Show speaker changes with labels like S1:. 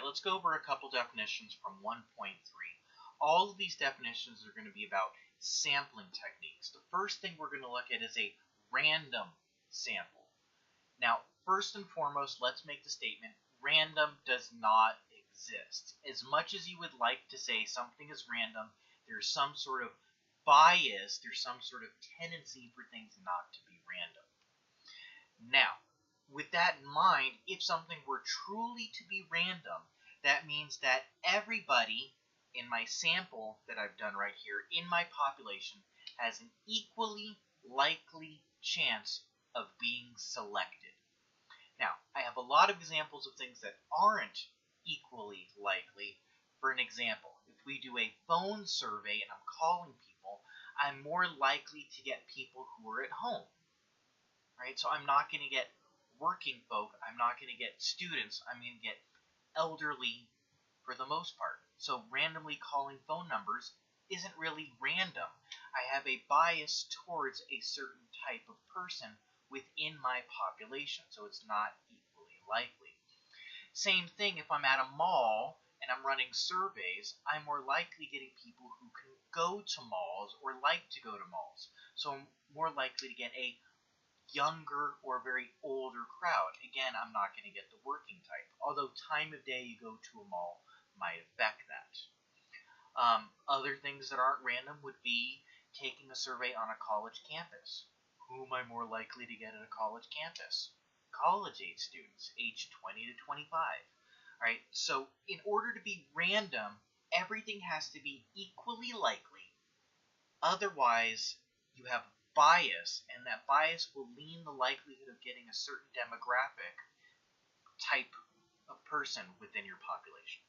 S1: Alright, let's go over a couple definitions from 1.3. All of these definitions are going to be about sampling techniques. The first thing we're going to look at is a random sample. Now, first and foremost, let's make the statement, random does not exist. As much as you would like to say something is random, there's some sort of bias, there's some sort of tendency for things not to be random. Now, with that in mind, if something were truly to be random, that means that everybody in my sample that I've done right here in my population has an equally likely chance of being selected. Now, I have a lot of examples of things that aren't equally likely. For an example, if we do a phone survey and I'm calling people, I'm more likely to get people who are at home. Right? So I'm not going to get working folk, I'm not going to get students, I'm going to get elderly for the most part. So randomly calling phone numbers isn't really random. I have a bias towards a certain type of person within my population, so it's not equally likely. Same thing if I'm at a mall and I'm running surveys, I'm more likely getting people who can go to malls or like to go to malls. So I'm more likely to get a younger or very older crowd. Again, I'm not going to get the working type, although time of day you go to a mall might affect that. Other things that aren't random would be taking a survey on a college campus. Who am I more likely to get at a college campus? College-age students, age 20 to 25. All right, so in order to be random, everything has to be equally likely. Otherwise, you have bias, and that bias will lean the likelihood of getting a certain demographic type of person within your population.